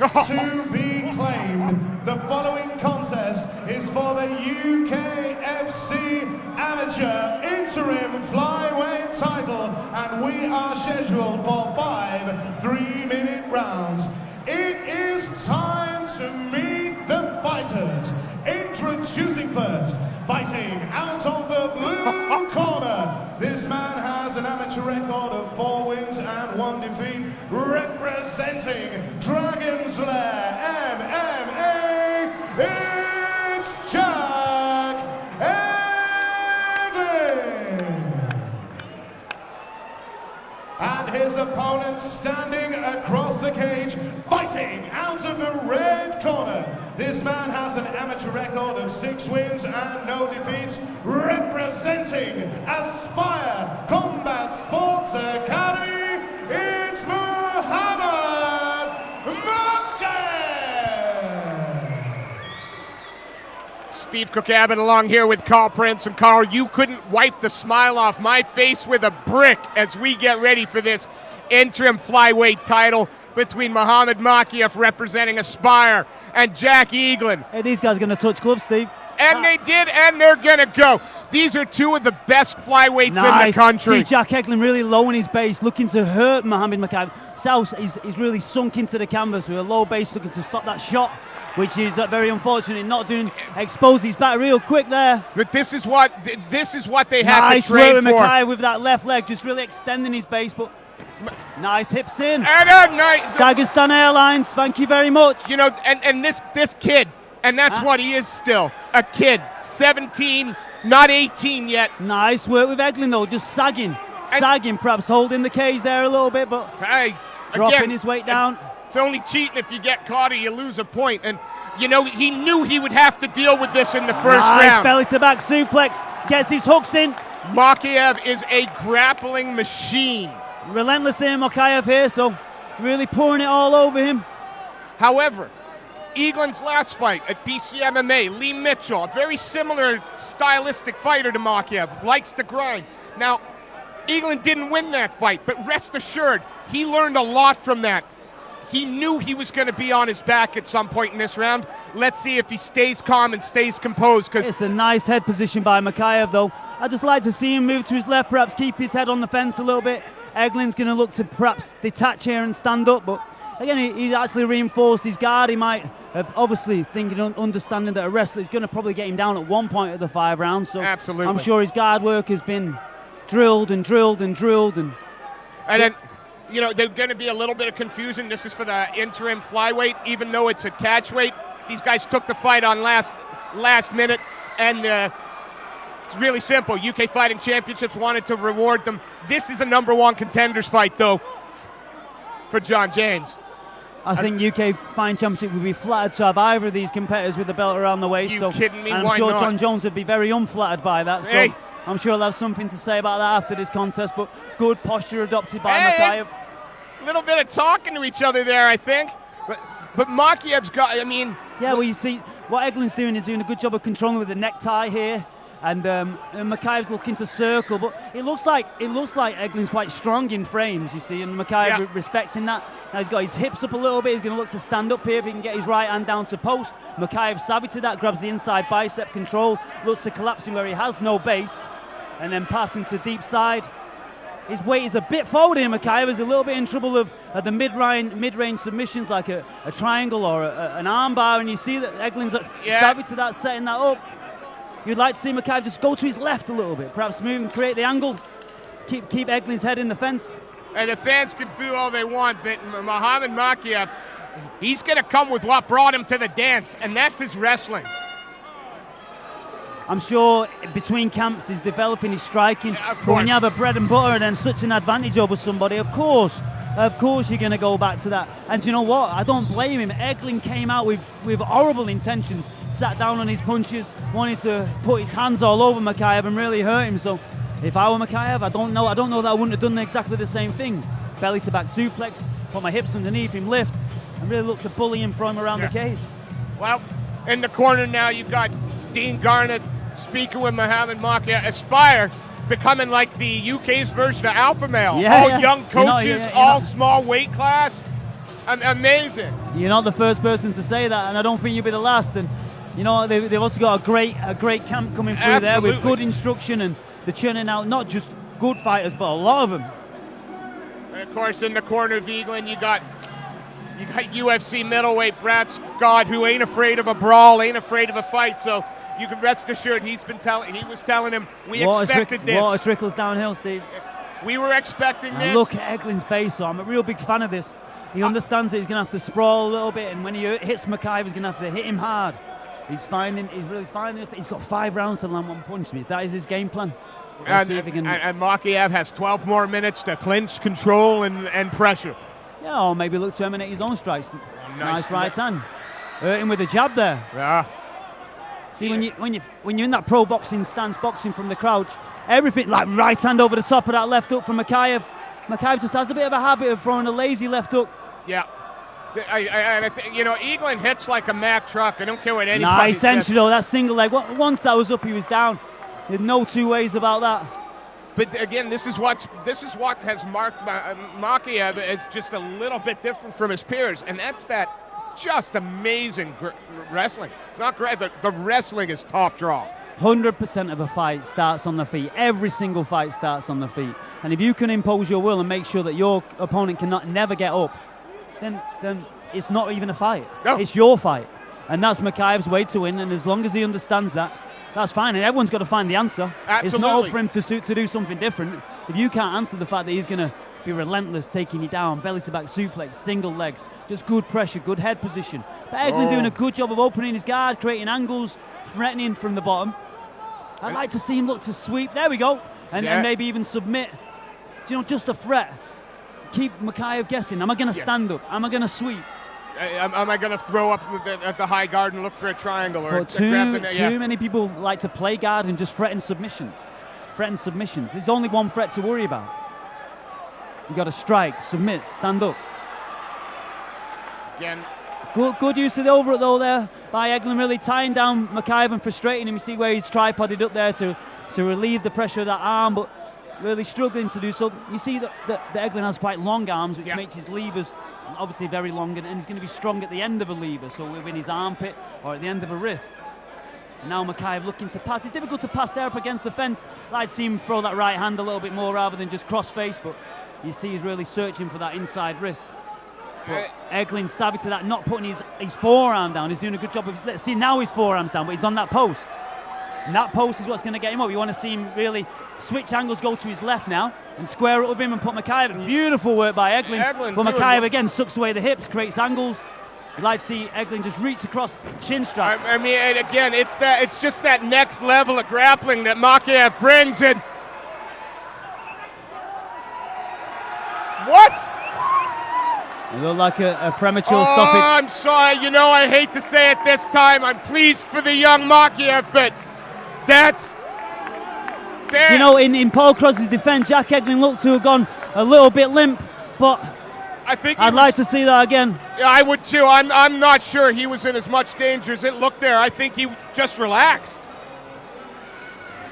to be claimed. The following contest is for the UKFC Amateur Interim Flyweight title, and we are scheduled for 5 3-minute rounds. It is time to meet the fighters. Introducing first, fighting out of the blue corner. This man has an amateur record of 4 wins and 1 defeat, representing Dragon's Lair MMA. It's Jack Eglin. And his opponent standing across the cage, fighting out of the red corner. This man has an amateur record of 6 wins and no defeats, representing Aspire Combat Sports Academy. It's Muhammed Mokaev. Steve Cook Abbott along here with Carl Prince. And Carl, you couldn't wipe the smile off my face with a brick as we get ready for this interim flyweight title between Muhammad Mokaev representing Aspire and Jack Eglin. Hey, these guys are going to touch gloves, Steve. And they did, and they're going to go. These are 2 of the best flyweights in the country. See Jack Eglin really low in his base, looking to hurt Muhammad Mokaev. South, he's really sunk into the canvas with a low base, looking to stop that shot, which is very unfortunate, not doing. Expose his back real quick there. But this is what they have nice to train work for. with Mokaev with that left leg, just really extending his base, but nice hips in. And a nice Dagestan Airlines, thank you very much. You know, and this kid, and that's what he is still, a kid, 17, not 18 yet. Nice work with Eglin though, just sagging, perhaps holding the cage there a little bit, but dropping his weight down. It's only cheating if you get caught or you lose a point. And, you know, he knew he would have to deal with this in the first round. Belly to back suplex, gets his hooks in. Mokaev is a grappling machine. Relentless in Mokaev here, so really pouring it all over him. However, Eglin's last fight at BCMMA, Lee Mitchell, a very similar stylistic fighter to Mokaev, likes to grind. Now, Eglin didn't win that fight, but rest assured, he learned a lot from that. He knew he was going to be on his back at some point in this round. Let's see if he stays calm and stays composed. It's a nice head position by Mokaev, though. I'd just like to see him move to his left, perhaps keep his head on the fence a little bit. Eglin's going to look to perhaps detach here and stand up, but again, he's actually reinforced his guard. He might obviously thinking, understanding that a wrestler is going to probably get him down at one point of the 5 rounds. So absolutely, I'm sure his guard work has been drilled and drilled and drilled. And then, you know, there's going to be a little bit of confusion. This is for the interim flyweight, even though it's a catch weight. These guys took the fight on last minute, and it's really simple. UK Fighting Championships wanted to reward them. This is a #1 contenders fight, though, for John James. I think UK Fighting Championship would be flattered to have either of these competitors with the belt around the waist. You kidding me? And I'm Why sure not? John Jones would be very unflattered by that. Hey. So I'm sure he'll have something to say about that after this contest. But good posture adopted by Mokaev. A little bit of talking to each other there, I think. But Mokaev's got, I mean... Yeah, well, you see, what Eglin's doing is doing a good job of controlling with the necktie here. And Mokaev's looking to circle, but it looks like Eglin's quite strong in frames, you see, and Mokaev respecting that. Now he's got his hips up a little bit. He's going to look to stand up here if he can get his right hand down to post. Mokaev savvy to that, grabs the inside bicep control, looks to collapse him where he has no base, and then passing to deep side. His weight is a bit forward here. Mokaev is a little bit in trouble of the mid-range submissions like a triangle or an arm bar, and you see that Eglin's savvy to that, setting that up. You'd like to see Mokaev just go to his left a little bit, perhaps move and create the angle, keep Eglin's head in the fence. And the fans can boo all they want, but Muhammad Mokaev, he's going to come with what brought him to the dance, and that's his wrestling. I'm sure between camps he's developing his striking. But when you have a bread and butter and then such an advantage over somebody, of course you're going to go back to that. And you know what? I don't blame him. Eglin came out with horrible intentions, sat down on his punches, wanted to put his hands all over Mokaev and really hurt him. So if I were Mokaev, I don't know that I wouldn't have done exactly the same thing. Belly to back suplex, put my hips underneath him, lift, and really look to bully him from around the cage. Well, in the corner now, you've got Dean Garnett speaking with Muhammad Mokaev. Aspire becoming like the UK's version of Alpha Male. All young coaches, all small weight class. Amazing. You're not the first person to say that, and I don't think you'll be the last. And you know they've also got a great camp coming through there with good instruction, and they're churning out not just good fighters, but a lot of them. And of course, in the corner of Eglin, you got UFC middleweight Brad Scott, who ain't afraid of a brawl, ain't afraid of a fight. So you can rest assured he was telling him we expected this. Water trickles downhill, Steve. We were expecting this. Look at Eglin's base, so I'm a real big fan of this. He understands that he's going to have to sprawl a little bit, and when he hits Mokaev, he's going to have to hit him hard. He's really finding it. He's got 5 rounds to land one punch. That is his game plan. And Mokaev has 12 more minutes to clinch, control, and pressure. Yeah, or maybe look to emanate his own strikes. Nice right hand. Hurting with a jab there. Yeah. See, when you're in that pro boxing stance, boxing from the crouch, everything like right hand over the top of that left hook from Mokaev. Mokaev just has a bit of a habit of throwing a lazy left hook. Yeah. I think, Eglin hits like a Mack truck. I don't care what anybody nice says. entry though, that single leg. Once that was up, he was down. There's no two ways about that. But again, this is what has marked Mokaev as just a little bit different from his peers, and that's that just amazing wrestling. It's not great. The wrestling is top draw. 100% of a fight starts on the feet. Every single fight starts on the feet. And if you can impose your will and make sure that your opponent cannot never get up, then it's not even a fight. No. It's your fight. And that's Mokaev's way to win. And as long as he understands that, that's fine. And everyone's got to find the answer. Absolutely. It's not up for him to do something different. If you can't answer the fact that he's going to be relentless, taking you down, belly to back suplex, single legs, just good pressure, good head position. But Eglin doing a good job of opening his guard, creating angles, threatening from the bottom. I'd like to see him look to sweep. There we go. And maybe even submit. Just a threat. Keep Mokaev guessing. Am I going to stand up? Am I going to sweep? Am I going to throw up at the high guard and look for a triangle? Or too many people like to play guard and just threaten submissions. There's only one threat to worry about. You got to strike, submit, stand up. Again. Good use of the overhook though there by Eglin, really tying down Mokaev and frustrating him. You see where he's tripoded up there to relieve the pressure of that arm, but really struggling to do so. You see that Eglin has quite long arms, which makes his levers obviously very long, and he's going to be strong at the end of a lever, so within his armpit or at the end of a wrist. And now Mokaev looking to pass. It's difficult to pass there up against the fence. I'd like to see him throw that right hand a little bit more rather than just cross-face, but you see he's really searching for that inside wrist. But Eglin's savvy to that, not putting his forearm down. He's doing a good job of, let's see, now his forearm's down, but he's on that post. And that post is what's going to get him up. You want to see him really switch angles, go to his left now, and square it with him and put Mokaev in. Beautiful work by Eglin. But Mokaev again sucks away the hips, creates angles. I'd like to see Eglin just reach across, chin strike. I mean, and again, it's just that next level of grappling that Mokaev brings in. What? It looked like a premature stoppage. I'm sorry. I hate to say it this time. I'm pleased for the young Mokaev, but that's... In Paul Cross's defense, Jack Eglin looked to have gone a little bit limp, but I'd like to see that again. Yeah, I would too. I'm not sure he was in as much danger as it looked there. I think he just relaxed.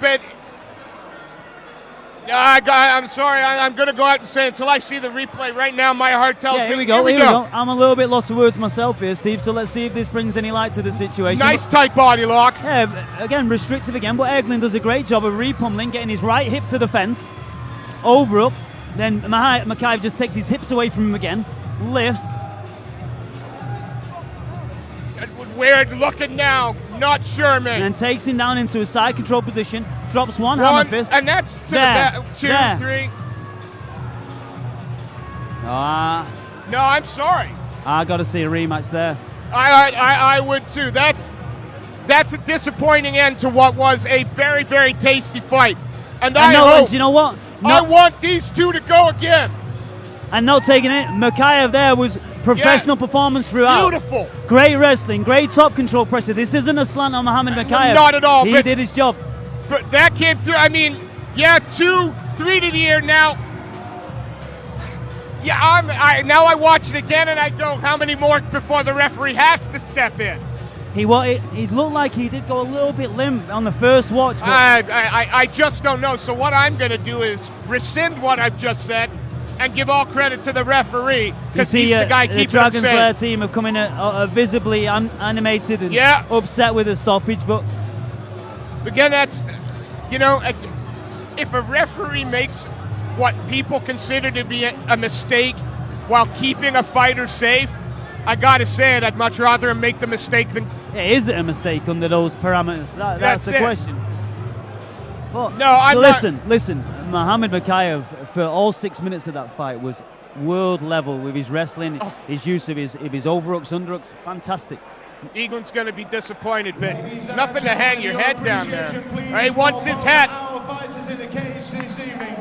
But I'm sorry. I'm going to go out and say until I see the replay right now, my heart tells me. Here we go. I'm a little bit lost for words myself here, Steve, so let's see if this brings any light to the situation. Nice tight body lock. Yeah, again, restrictive again, but Eglin does a great job of repummeling, getting his right hip to the fence, over up, then Mokaev just takes his hips away from him again, lifts. Weird looking now, not sure, man. And then takes him down into a side control position, drops one hammer fist. And that's to the back. 2, 3. No, I'm sorry. I got to see a rematch there. I would too. That's a disappointing end to what was a very, very tasty fight. And you know what? I want these two to go again. And not taking it. Mokaev there was professional performance throughout. Beautiful. Great wrestling, great top control pressure. This isn't a slant on Muhammed Mokaev. Not at all. He did his job. But that came through. I mean, 2, 3 to the ear now. Yeah, now I watch it again and I go, how many more before the referee has to step in? He looked like he did go a little bit limp on the first watch. I just don't know. So what I'm going to do is rescind what I've just said and give all credit to the referee because he's the guy keeping the it Dragon's Lair safe. team have come in visibly animated and upset with the stoppage, but again, that's, you know, if a referee makes what people consider to be a mistake while keeping a fighter safe, I gotta say it, I'd much rather him make the mistake than... Is it a mistake under those parameters? That's the question. But no, I'm listen, Muhammed Mokaev, for all 6 minutes of that fight, was world level with his wrestling, his use of his overhooks, underhooks, fantastic. Eglin's going to be disappointed, but nothing to hang your head down there. He wants his hat. Our fighters in the cage this evening.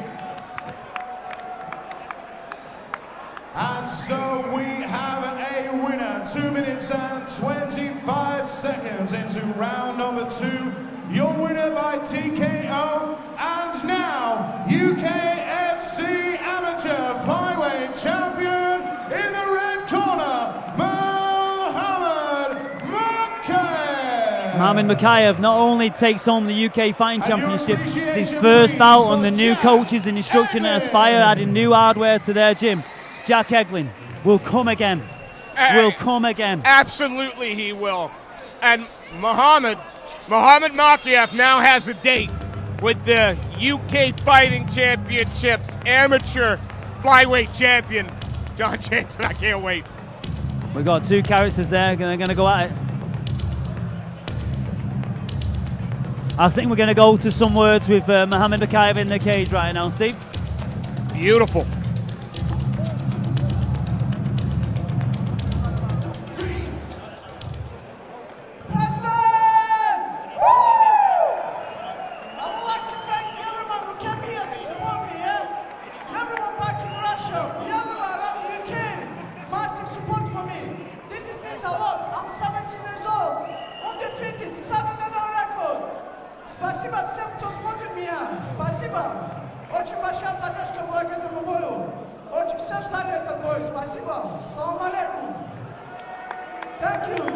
And so we have a winner, 2 minutes and 25 seconds into round number 2. Your winner by TKO, and now UKFC Amateur Flyweight Champion in the red corner, Muhammed Mokaev. Muhammed Mokaev not only takes home the UK Fighting Championship, it's his first bout under new coaches and instruction at Aspire, adding new hardware to their gym. Jack Eglin will come again. Will come again. Absolutely he will. And Muhammed Mokaev now has a date with the UK Fighting Championships Amateur Flyweight Champion, John Jameson. I can't wait. We've got two characters there, they're going to go at it. I think we're going to go to some words with Muhammed Mokaev in the cage right now, Steve. Beautiful. Спасибо всем, кто смотрит меня. Спасибо. Очень большая поддержка была к этому бою. Очень все ждали этот бой. Спасибо. Салам алейкум. Thank you.